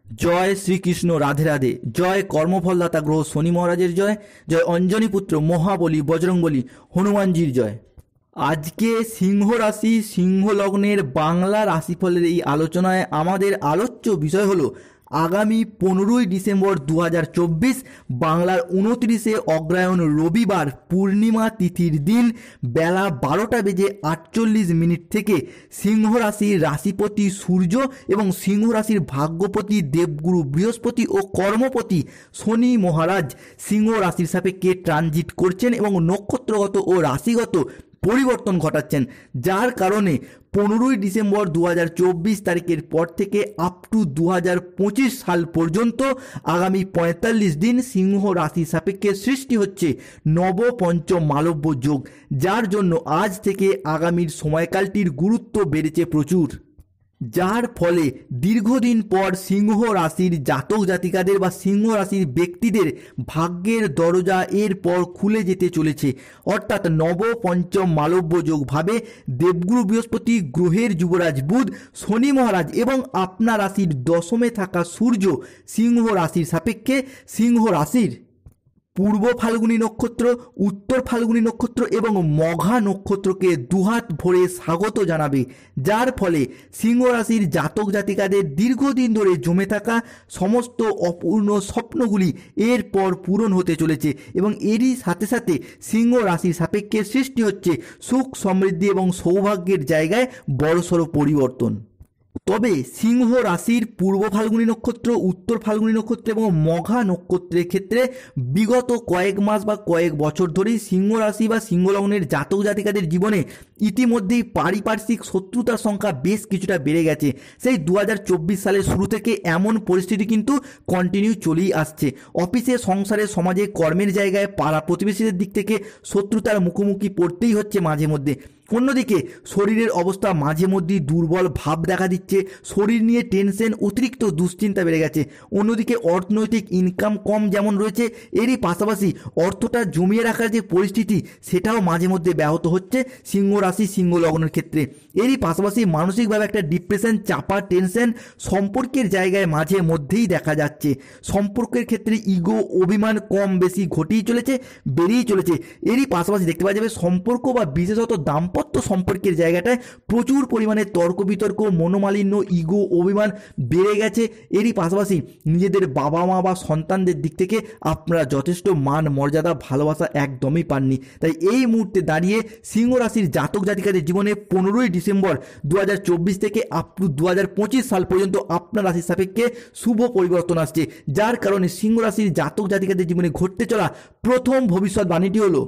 জয় শ্রীকৃষ্ণ, রাধে রাধে। জয় কর্মফলদাতা গ্রহ শনি মহারাজের জয়। জয় অঞ্জনী পুত্র মহাবলী বজরংবলী হনুমানজির জয়। আজকে সিংহ রাশি সিংহ লগ্নের বাংলা রাশিফলের এই আলোচনায় আমাদের আলোচ্য বিষয় হলো আগামী 15ই ডিসেম্বর 2024 বাংলার 29শে অগ্রহায়ণ রবিবার পূর্ণিমা তিথির দিন বেলা 12:48 থেকে সিংহ রাশির রাশিপতি সূর্য এবং সিংহ রাশির ভাগ্যপতি দেবগুরু বৃহস্পতি ও কর্মপতি শনি মহারাজ সিংহ রাশির সাপেক্ষে ট্রানজিট করছেন এবং নক্ষত্রগত ও রাশিগত পরিবর্তন ঘটাচ্ছেন, যার কারণে 15ই ডিসেম্বর 2024 তারিখের পর থেকে আপ টু 2025 সাল পর্যন্ত আগামী 45 দিন সিংহ রাশি সাপেক্ষে সৃষ্টি হচ্ছে নবপঞ্চম মালব্য যোগ, যার জন্য আজ থেকে আগামীর সময়কালটির গুরুত্ব বেড়েছে প্রচুর। যার ফলে দীর্ঘদিন পর সিংহ রাশির জাতক জাতিকাদের বা সিংহ রাশির ব্যক্তিদের ভাগ্যের দরজা এরপর খুলে যেতে চলেছে। অর্থাৎ নবপঞ্চম মালব্য যোগ ভাবে দেবগুরু বৃহস্পতি, গ্রহের যুবরাজ বুধ, শনি মহারাজ এবং আপনার রাশির দশমে থাকা সূর্য সিংহ রাশির সাপেক্ষে সিংহ রাশির পূর্ব ফাল্গুনী নক্ষত্র, উত্তর ফাল্গুনী নক্ষত্র এবং মঘা নক্ষত্রকে দুহাত ভরে স্বাগত জানাবে, যার ফলে সিংহ রাশির জাতক জাতিকাদের দীর্ঘদিন ধরে জমে থাকা সমস্ত অপূর্ণ স্বপ্নগুলি এরপর পূরণ হতে চলেছে এবং এরই সাথে সাথে সিংহ রাশির সাপেক্ষে সৃষ্টি হচ্ছে সুখ সমৃদ্ধি এবং সৌভাগ্যের জায়গায় বড়সড় পরিবর্তন। তবে সিংহ রাশির পূর্ব ফাল্গুনী নক্ষত্র, উত্তর ফাল্গুনী নক্ষত্র এবং মঘা নক্ষত্রের ক্ষেত্রে বিগত কয়েক মাস বা কয়েক বছর ধরেই সিংহ রাশি বা সিংহ লগ্নের জাতক জাতিকাদের জীবনে ইতিমধ্যেই পারিপার্শ্বিক শত্রুতার সংখ্যা বেশ কিছুটা বেড়ে গেছে। সেই 2024 সালের শুরু থেকে এমন পরিস্থিতি কিন্তু কন্টিনিউ চলেই আসছে। অফিসে, সংসারে, সমাজে, কর্মের জায়গায়, পাড়া প্রতিবেশীদের দিক থেকে শত্রুতার মুখোমুখি পড়তেই হচ্ছে মাঝে মধ্যে। অন্যদিকে শরীরের অবস্থা মাঝে মধ্যেই দুর্বল ভাব দেখা দিচ্ছে, শরীর নিয়ে টেনশন, অতিরিক্ত দুশ্চিন্তা বেড়ে গেছে। অন্যদিকে অর্থনৈতিক ইনকাম কম যেমন রয়েছে, এরই পাশাপাশি অর্থটা জমিয়ে রাখার যে পরিস্থিতি সেটাও মাঝে মধ্যে ব্যাহত হচ্ছে সিংহ রাশি সিংহ লগ্নের ক্ষেত্রে। এরই পাশাপাশি মানসিকভাবে একটা ডিপ্রেশন, চাপা, টেনশন সম্পর্কের জায়গায় মাঝে মধ্যেই দেখা যাচ্ছে। সম্পর্কের ক্ষেত্রে ইগো, অভিমান কম বেশি ঘটেই চলেছে, বেড়েই চলেছে। এরই পাশাপাশি দেখতে পাওয়া যাবে সম্পর্ক বা বিশেষত দাম্পত্য সম্পর্কের জায়গাটায় প্রচুর পরিমাণে তর্ক বিতর্ক, মনোমালিন্য, ইগো, অভিমান বেড়ে গেছে। এরই পাশাপাশি নিজেদের বাবা মা বা সন্তানদের দিক থেকে আপনারা যথেষ্ট মান মর্যাদা ভালোবাসা একদমই পাননি। তাই এই মুহূর্তে দাঁড়িয়ে সিংহ রাশির জাতক জাতিকাদের জীবনে 15ই ডিসেম্বর 2024 থেকে আপ টু 2025 সাল পর্যন্ত আপনার রাশির সাপেক্ষে শুভ পরিবর্তন আসছে, যার কারণে সিংহ রাশির জাতক জাতিকাদের জীবনে ঘটতে চলা প্রথম ভবিষ্যৎবাণীটি হলো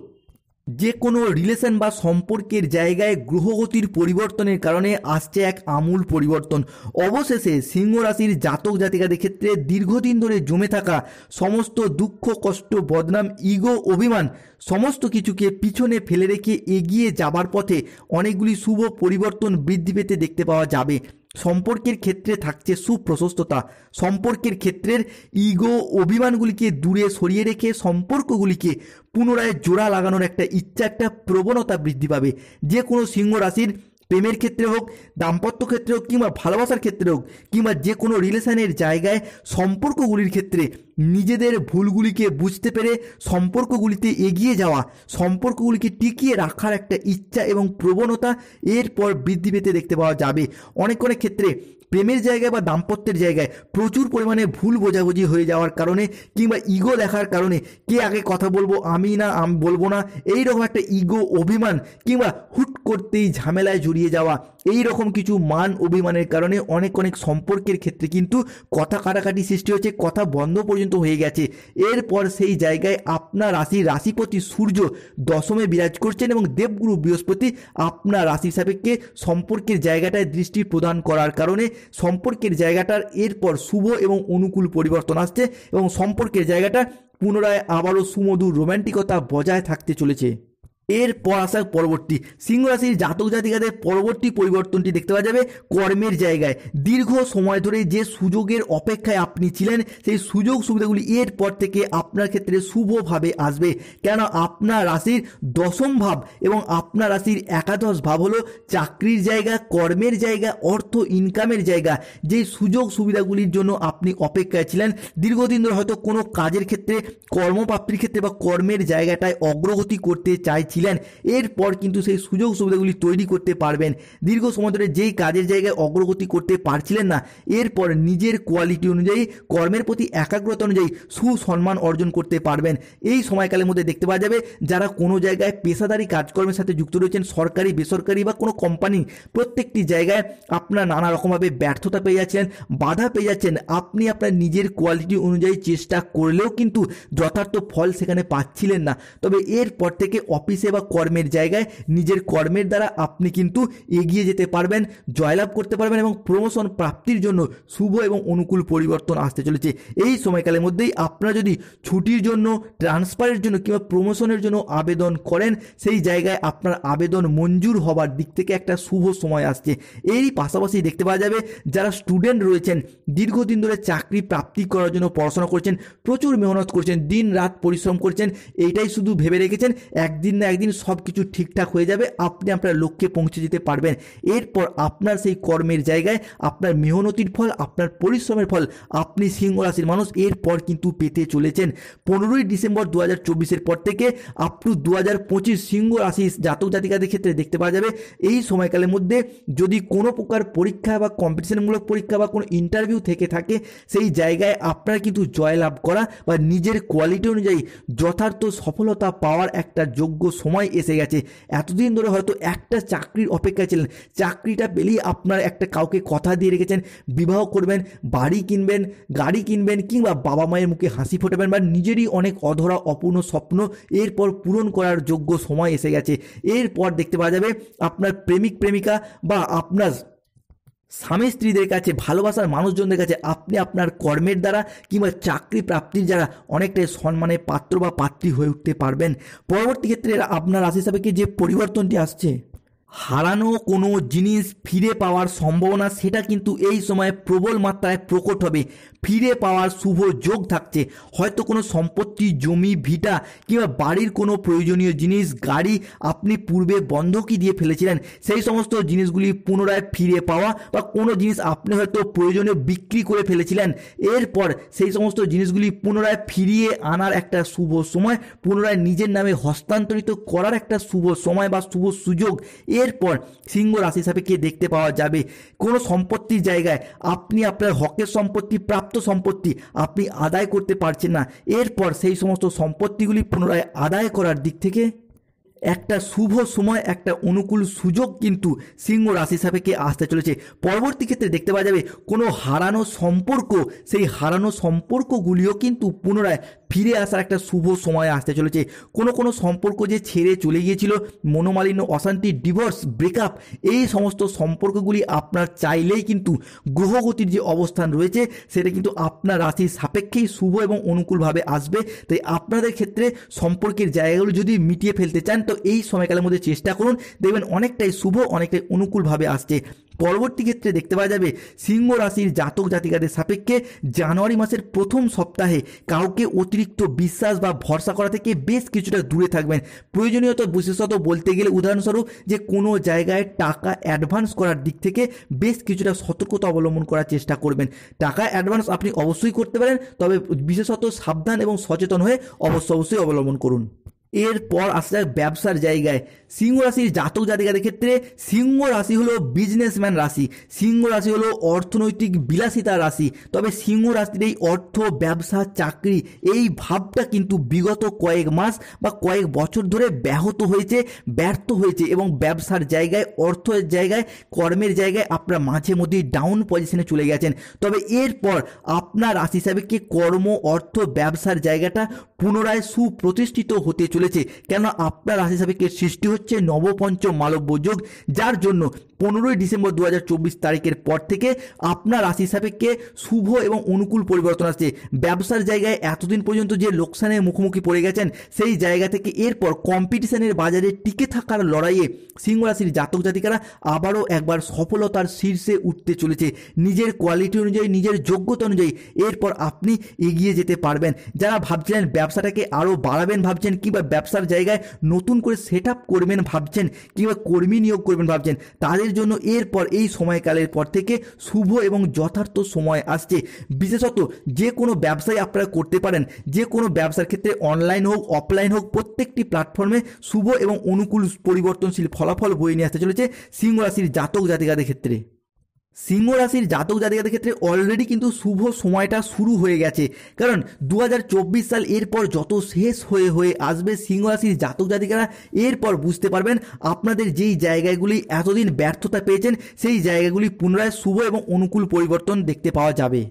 যে কোনো রিলেশন বা সম্পর্কের জায়গায় গ্রহগতির পরিবর্তনের কারণে আসছে এক আমূল পরিবর্তন। অবশেষে সিংহ রাশির জাতক জাতিকাদের ক্ষেত্রে দীর্ঘদিন ধরে জমে থাকা সমস্ত দুঃখ, কষ্ট, বদনাম, ইগো, অভিমান সমস্ত কিছুকে পিছনে ফেলে রেখে এগিয়ে যাবার পথে অনেকগুলি শুভ পরিবর্তন বৃদ্ধি পেতে দেখতে পাওয়া যাবে। সম্পর্কের ক্ষেত্রে থাকছে সুপ্রশস্ততা। সম্পর্কের ক্ষেত্রের ইগো, অভিমানগুলিকে দূরে সরিয়ে রেখে সম্পর্কগুলিকে পুনরায় জোড়া লাগানোর একটা ইচ্ছা, একটা প্রবণতা বৃদ্ধি পাবে। যে কোনো সিংহ রাশির প্রেমের ক্ষেত্রে হোক, দাম্পত্য ক্ষেত্রে হোক কিংবা ভালোবাসার ক্ষেত্রে হোক কিংবা যে কোনো রিলেশনের জায়গায় সম্পর্কগুলির ক্ষেত্রে নিজেদের ভুলগুলিকে বুঝতে পেরে সম্পর্কগুলিতে এগিয়ে যাওয়া, সম্পর্কগুলিকে টিকিয়ে রাখার একটা ইচ্ছা এবং প্রবণতা এরপর বৃদ্ধি পেতে দেখতে পাওয়া যাবে। অনেক অনেক ক্ষেত্রে প্রেমের জায়গায় বা দাম্পত্যের জায়গায় প্রচুর পরিমাণে ভুল বোঝাবুঝি হয়ে যাওয়ার কারণে কিংবা ইগো দেখার কারণে কে আগে কথা বলবো, আমি না আমি বলবো না, এই রকম একটা ইগো, অভিমান কিংবা হুট করতেই ঝামেলায় জড়িয়ে যাওয়া, এই রকম কিছু মান অভিমানের কারণে অনেক অনেক সম্পর্কের ক্ষেত্রে কিন্তু কথা কাটাকাটি সৃষ্টি হচ্ছে, কথা বন্ধ পর্যন্ত হয়ে গেছে। এরপর সেই জায়গায় আপনার রাশির রাশিপতি সূর্য দশমে বিরাজ করছেন এবং দেবগুরু বৃহস্পতি আপনার রাশির সাপেক্ষে সম্পর্কের জায়গাটায় দৃষ্টি প্রদান করার কারণে সম্পর্কের জায়গাটার এরপর শুভ এবং অনুকূল পরিবর্তন আসছে এবং সম্পর্কের জায়গাটা পুনরায় আবারও সুমধুর রোম্যান্টিকতা বজায় থাকতে চলেছে। এরপর আসা পরবর্তী সিংহ রাশির জাতক জাতিকাদের পরবর্তী পরিবর্তনটি দেখতে পাওয়া যাবে কর্মের জায়গায়। দীর্ঘ সময় ধরে যে সুযোগের অপেক্ষায় আপনি ছিলেন সেই সুযোগ সুবিধাগুলি এরপর থেকে আপনার ক্ষেত্রে শুভভাবে আসবে। কেন আপনার রাশির দশম ভাব এবং আপনার রাশির একাদশ ভাব হলো চাকরির জায়গা, কর্মের জায়গা, অর্থ ইনকামের জায়গা। যেই সুযোগ সুবিধাগুলির জন্য আপনি অপেক্ষায় ছিলেন দীর্ঘদিন ধরে, হয়তো কোনো কাজের ক্ষেত্রে, কর্মপ্রাপ্তির ক্ষেত্রে বা কর্মের জায়গাটায় অগ্রগতি করতে চাইছিলেন, এরপর কিন্তু সেই সুযোগ সুবিধাগুলি তৈরি করতে পারবেন। দীর্ঘ সময় ধরে যেই কাজের জায়গায় অগ্রগতি করতে পারছিলেন না, এরপর নিজের কোয়ালিটি অনুযায়ী, কর্মের প্রতি একাগ্রতা অনুযায়ী সুসম্মান অর্জন করতে পারবেন। এই সময়কালের মধ্যে দেখতে পাওয়া যাবে যারা কোনো জায়গায় পেশাদারি কাজকর্মের সাথে যুক্ত রয়েছেন, সরকারি বেসরকারি বা কোনো কোম্পানি, প্রত্যেকটি জায়গায় আপনার নানা রকমভাবে ব্যর্থতা পেয়ে যাচ্ছেন, বাধা পেয়ে যাচ্ছেন। আপনি আপনার নিজের কোয়ালিটি অনুযায়ী চেষ্টা করলেও কিন্তু যথার্থ ফল সেখানে পাচ্ছিলেন না। তবে এরপর থেকে অফিসে বা কর্মের জায়গায় নিজের কর্মের দ্বারা আপনি কিন্তু এগিয়ে যেতে পারবেন, জয়লাভ করতে পারবেন এবং প্রমোশন প্রাপ্তির জন্য শুভ এবং অনুকূল পরিবর্তন আসতে চলেছে। এই সময়কালের মধ্যেই আপনারা যদি ছুটির জন্য, ট্রান্সফারের জন্য কিংবা প্রমোশনের জন্য আবেদন করেন, সেই জায়গায় আপনার আবেদন মঞ্জুর হবার দিক থেকে একটা শুভ সময় আসছে। এরই পাশাপাশি দেখতে পাওয়া যাবে যারা স্টুডেন্ট রয়েছেন, দীর্ঘদিন ধরে চাকরি প্রাপ্তি করার জন্য পড়াশোনা করছেন, প্রচুর মেহনত করছেন, দিন রাত পরিশ্রম করছেন, এইটাই শুধু ভেবে রেখেছেন একদিন না একদিন সব কিছু ঠিকঠাক হয়ে যাবে, আপনি আপনার লক্ষ্যে পৌঁছে যেতে পারবেন। এরপর আপনার সেই কর্মের জায়গায় আপনার মেহনতির ফল, আপনার পরিশ্রমের ফল আপনি সিংহ রাশির মানুষ এরপর কিন্তু পেতে চলেছেন। 15ই ডিসেম্বর 2024-এর পর থেকে আপ টু 2025 সিংহ রাশি জাতক জাতিকাদের ক্ষেত্রে দেখতে পাওয়া যাবে এই সময়কালের মধ্যে যদি কোনো প্রকার পরীক্ষা বা কম্পিটিশনমূলক পরীক্ষা বা কোনো ইন্টারভিউ থেকে থাকে, সেই জায়গায় আপনারা কিন্তু জয়লাভ করা বা নিজের কোয়ালিটি অনুযায়ী যথার্থ সফলতা পাওয়ার একটা যোগ্য সময় এসে গেছে। এতদিন ধরে হয়তো একটা চাকরির অপেক্ষায় ছিলেন, চাকরিটা পেলেই আপনার একটা কাউকে কথা দিয়ে রেখেছেন, বিবাহ করবেন, বাড়ি কিনবেন, গাড়ি কিনবেন, কিংবা বাবা মায়ের মুখে হাসি ফোটাবেন বা নিজেরই অনেক অধরা অপূর্ণ স্বপ্ন এরপর পূরণ করার যোগ্য সময় এসে গেছে। এরপর দেখতে পাওয়া যাবে আপনার প্রেমিক প্রেমিকা বা আপনার স্বামী স্ত্রীদের কাছে, ভালোবাসার মানুষজনদের কাছে আপনি আপনার কর্মের দ্বারা কিংবা চাকরি প্রাপ্তির দ্বারা অনেকটাই সম্মানের পাত্র বা পাত্রী হয়ে উঠতে পারবেন। পরবর্তী ক্ষেত্রে আপনার রাশি সাপেক্ষে যে পরিবর্তনটি আসছে, হারানো কোনো জিনিস ফিরে পাওয়ার সম্ভাবনা সেটা কিন্তু এই সময় প্রবল মাত্রায় প্রকট হবে। ফিরে পাওয়ার শুভ যোগ থাকছে। হয়তো কোনো সম্পত্তি, জমি, ভিটা কিংবা বাড়ির কোনো প্রয়োজনীয় জিনিস, গাড়ি আপনি পূর্বে বন্ধকি দিয়ে ফেলেছিলেন, সেই সমস্ত জিনিসগুলি পুনরায় ফিরে পাওয়া বা কোনো জিনিস আপনি হয়তো প্রয়োজনীয় বিক্রি করে ফেলেছিলেন, এরপর সেই সমস্ত জিনিসগুলি পুনরায় ফিরিয়ে আনার একটা শুভ সময়, পুনরায় নিজের নামে হস্তান্তরিত করার একটা শুভ সময় বা শুভ সুযোগ এরপর সিংহ রাশি সাপেক্ষে দেখতে পাওয়া যাবে। কোনো সম্পত্তির জায়গায় আপনি আপনার হকের সম্পত্তি, প্রাপ্ত সম্পত্তি আপনি আদায় করতে পারছেন না, এরপর সেই সমস্ত সম্পত্তিগুলি পুনরায় আদায় করার দিক থেকে একটা শুভ সময়, একটা অনুকূল সুযোগ কিন্তু সিংহ রাশি সাপেক্ষে আসতে চলেছে। পরবর্তী ক্ষেত্রে দেখতে পাওয়া যাবে কোনো হারানো সম্পর্ক, সেই হারানো সম্পর্কগুলিও কিন্তু পুনরায় ফিরে আসার একটা শুভ সময় আসতে চলেছে। কোনো সম্পর্ক যে ছেড়ে চলে গিয়েছিল, মনোমালিন্য, অশান্তি, ডিভোর্স, ব্রেকআপ, এই সমস্ত সম্পর্কগুলি আপনার চাইলেই কিন্তু গ্রহগতির যে অবস্থান রয়েছে সেটা কিন্তু আপনার রাশির সাপেক্ষেই শুভ এবং অনুকূলভাবে আসবে। তাই আপনাদের ক্ষেত্রে সম্পর্কের জায়গাগুলো যদি মিটিয়ে ফেলতে চান তো এই সময়কালের মধ্যে চেষ্টা করুন, দেখবেন অনেকটাই শুভ, অনেকটাই অনুকূলভাবে আসছে। পরবর্তী ক্ষেত্রে দেখতে পাওয়া যাবে সিংহ রাশির জাতক জাতিকাদের সাপেক্ষে জানুয়ারি মাসের প্রথম সপ্তাহে কাউকে অতিরিক্ত বিশ্বাস বা ভরসা করা থেকে বেশ কিছুটা দূরে থাকবেন। প্রয়োজনীয়তা বিশেষত বলতে গেলে উদাহরণস্বরূপ যে কোনো জায়গায় টাকা অ্যাডভান্স করার দিক থেকে বেশ কিছুটা সতর্কতা অবলম্বন করার চেষ্টা করবেন। টাকা অ্যাডভান্স আপনি অবশ্যই করতে পারেন, তবে বিশেষত সাবধান এবং সচেতন হয়ে অবশ্যই অবলম্বন করুন। এরপর আসলে ব্যবসার জায়গায় সিংহ রাশির জাতক জাতিকাদের ক্ষেত্রে সিংহ রাশি হলো বিজনেসম্যান রাশি, সিংহ রাশি হলো অর্থনৈতিক বিলাসিতার রাশি। তবে সিংহ রাশির এই অর্থ, ব্যবসা, চাকরি এই ভাবটা কিন্তু বিগত কয়েক মাস বা কয়েক বছর ধরে ব্যাহত হয়েছে, ব্যর্থ হয়েছে এবং ব্যবসার জায়গায়, অর্থের জায়গায়, কর্মের জায়গায় আপনারা মাঝে মধ্যেই ডাউন পজিশনে চলে গেছেন। তবে এরপর আপনার রাশি হিসাবে কি কর্ম, অর্থ, ব্যবসার জায়গাটা পুনরায় সুপ্রতিষ্ঠিত হতে চলেছে। কেন আপনার রাশি হিসাবে সৃষ্টি হচ্ছে নবপঞ্চম মালব্য যোগ, যার জন্য 15 ডিসেম্বর 2024 তারিখের পর থেকে আপনার রাশি সাপেক্ষে শুভ এবং অনুকূল পরিবর্তন আসছে। ব্যবসার জায়গায় এতদিন পর্যন্ত যে লোকসানের মুখোমুখি পড়ে গেছেন, সেই জায়গা থেকে এরপর কম্পিটিশনের বাজারে টিকে থাকার লড়াইয়ে সিংহ রাশির জাতক জাতিকারা আবারও একবার সফলতার শীর্ষে উঠতে চলেছে। নিজের কোয়ালিটি অনুযায়ী, নিজের যোগ্যতা অনুযায়ী এরপর আপনি এগিয়ে যেতে পারবেন। যারা ভাবছিলেন ব্যবসাটাকে আরও বাড়াবেন ভাবছেন, কিংবা ব্যবসার জায়গায় নতুন করে সেট আপ করবেন ভাবছেন, কিংবা কর্মী নিয়োগ করবেন ভাবছেন, তাদের জন্য এরপর এই সময়কালের পর থেকে শুভ এবং যথার্থ সময় আসছে। বিশেষত যে কোনো ব্যবসায় আপনারা করতে পারেন, যে কোনো ব্যবসার ক্ষেত্রে অনলাইন হোক অফলাইন হোক, প্রত্যেকটি প্ল্যাটফর্মে শুভ এবং অনুকূল পরিবর্তনশীল ফলাফল বয়ে নিয়ে আসতে চলেছে সিংহ রাশির জাতক জাতিকাদের ক্ষেত্রে। সিংহ রাশির জাতক জাতিকাদের ক্ষেত্রে অলরেডি কিন্তু শুভ সময়টা শুরু হয়ে গেছে, কারণ 2024 সাল এরপর যত শেষ হয়ে আসবে, সিংহ রাশির জাতক জাতিকারা এরপর বুঝতে পারবেন আপনাদের যেই জায়গাগুলি এতদিন ব্যর্থতা পেয়েছেন, সেই জায়গাগুলি পুনরায় শুভ এবং অনুকূল পরিবর্তন দেখতে পাওয়া যাবে।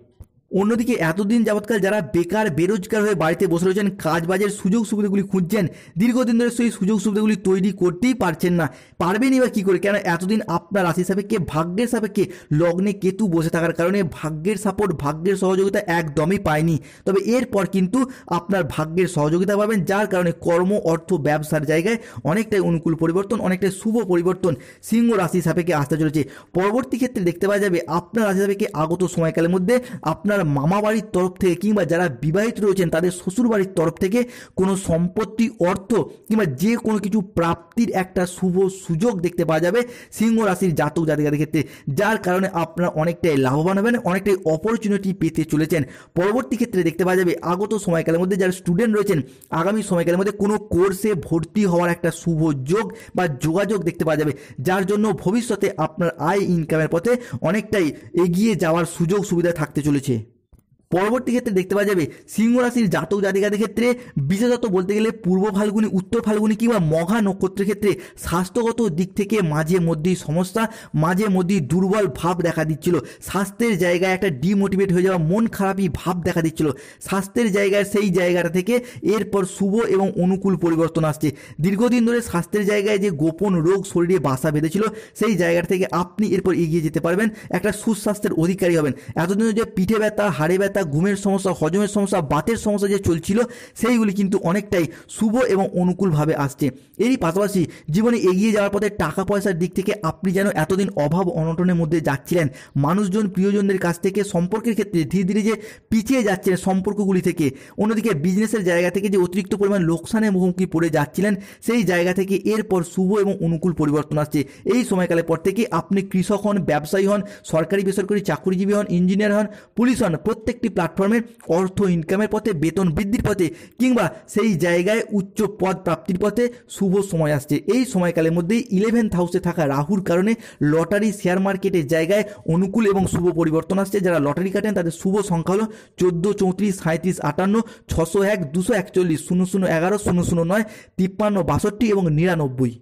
অন্যদিকে এতদিন যাবৎকাল যারা বেকার বেরোজগার হয়ে বাড়িতে বসে রয়েছেন, কাজ বাজের সুযোগ সুবিধাগুলি খুঁজছেন, দীর্ঘদিন ধরে সেই সুযোগ সুবিধাগুলি তৈরি করতেই পারছেন না, পারবেনই বা কী করে? কেন এতদিন আপনার রাশি সাপেক্ষে, ভাগ্যের সাপেক্ষে লগ্নে কেতু বসে থাকার কারণে ভাগ্যের সাপোর্ট, ভাগ্যের সহযোগিতা একদমই পায়নি। তবে এরপর কিন্তু আপনার ভাগ্যের সহযোগিতা পাবেন, যার কারণে কর্ম, অর্থ, ব্যবসার জায়গায় অনেকটাই অনুকূল পরিবর্তন, অনেকটাই শুভ পরিবর্তন সিংহ রাশি সাপেক্ষে আসতে চলেছে। পরবর্তী ক্ষেত্রে দেখতে পাওয়া যাবে আপনার রাশি সাপেক্ষে আগত সময়কালের মধ্যে আপনার মামা বাড়ির তরফ থেকে, কিংবা যারা বিবাহিত রয়েছেন তাদের শ্বশুর বাড়ির তরফ থেকে কোনো সম্পত্তি, অর্থ কিংবা যে কোনো কিছু প্রাপ্তির একটা শুভ সুযোগ দেখতে পাওয়া যাবে সিংহ রাশির জাতক জাতিকাদের ক্ষেত্রে, যার কারণে আপনারা অনেকটাই লাভবান হবেন, অনেকটাই অপরচুনিটি পেতে চলেছেন। পরবর্তী ক্ষেত্রে দেখতে পাওয়া যাবে আগত সময়কালের মধ্যে যারা স্টুডেন্ট রয়েছেন, আগামী সময়কালের মধ্যে কোনো কোর্সে ভর্তি হওয়ার একটা শুভ যোগ বা যোগাযোগ দেখতে পাওয়া যাবে, যার জন্য ভবিষ্যতে আপনার আয় ইনকামের পথে অনেকটাই এগিয়ে যাওয়ার সুযোগ সুবিধা থাকতে চলেছে। পরবর্তী ক্ষেত্রে দেখতে পাওয়া যাবে সিংহ রাশির জাতক জাতিকাদের ক্ষেত্রে, বিশেষত বলতে গেলে পূর্ব ফাল্গুনি, উত্তর ফাল্গুনি কিংবা মঘা নক্ষত্রের ক্ষেত্রে স্বাস্থ্যগত দিক থেকে মাঝে মধ্যেই সমস্যা, মাঝে মধ্যেই দুর্বল ভাব দেখা দিচ্ছিল, স্বাস্থ্যের জায়গায় একটা ডিমোটিভেট হয়ে যাওয়া, মন খারাপই ভাব দেখা দিচ্ছিল। স্বাস্থ্যের জায়গায়, সেই জায়গাটা থেকে এরপর শুভ এবং অনুকূল পরিবর্তন আসছে। দীর্ঘদিন ধরে স্বাস্থ্যের জায়গায় যে গোপন রোগ শরীরে বাসা বেঁধেছিল, সেই জায়গাটা থেকে আপনি এরপর এগিয়ে যেতে পারবেন, একটা সুস্বাস্থ্যের অধিকারী হবেন। এতদিন যে পিঠে ব্যথা, হাড়ে ব্যথা, ঘুমের সমস্যা, হজমের সমস্যা, বাতের সমস্যা যে চলছিল, সেইগুলি কিন্তু অনেকটাই শুভ এবং অনুকূলভাবে আসছে। এরই পাশাপাশি জীবনে এগিয়ে যাওয়ার পথে টাকা পয়সার দিক থেকে আপনি যেন এতদিন অভাব অনটনের মধ্যে যাচ্ছিলেন, মানুষজন, প্রিয়জনদের কাছ থেকে সম্পর্কের ক্ষেত্রে ধীরে ধীরে যে পিছিয়ে যাচ্ছেন সম্পর্কগুলি থেকে, অন্যদিকে বিজনেসের জায়গা থেকে যে অতিরিক্ত পরিমাণ লোকসানের মুখোমুখি পড়ে যাচ্ছিলেন, সেই জায়গা থেকে এরপর শুভ এবং অনুকূল পরিবর্তন আসছে। এই সময়কালের পর থেকে আপনি কৃষক হন, ব্যবসায়ী হন, সরকারি বেসরকারি চাকরিজীবী হন, ইঞ্জিনিয়ার হন, পুলিশ হন, প্রত্যেকটি প্ল্যাটফর্মে অর্থ ইনকামের পথে, বেতন বৃদ্ধির পথে, কিংবা সেই জায়গায় উচ্চ পদ প্রাপ্তির পথে শুভ সময় আসছে। এই সময়কালের মধ্যেই 11th হাউসে থাকা রাহুর কারণে লটারি, শেয়ার মার্কেটের জায়গায় অনুকূল এবং শুভ পরিবর্তন আসছে। যারা লটারি কাটেন তাদের শুভ সংখ্যা হলো 14, 34, 37, 58, 601, 241, 0011, 009, 53, 62 এবং 99।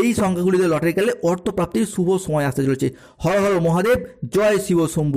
এই সংখ্যাগুলিতে লটারি কাটলে অর্থ প্রাপ্তির শুভ সময় আসতে চলেছে। হর হর মহাদেব, জয় শিব শম্ভু।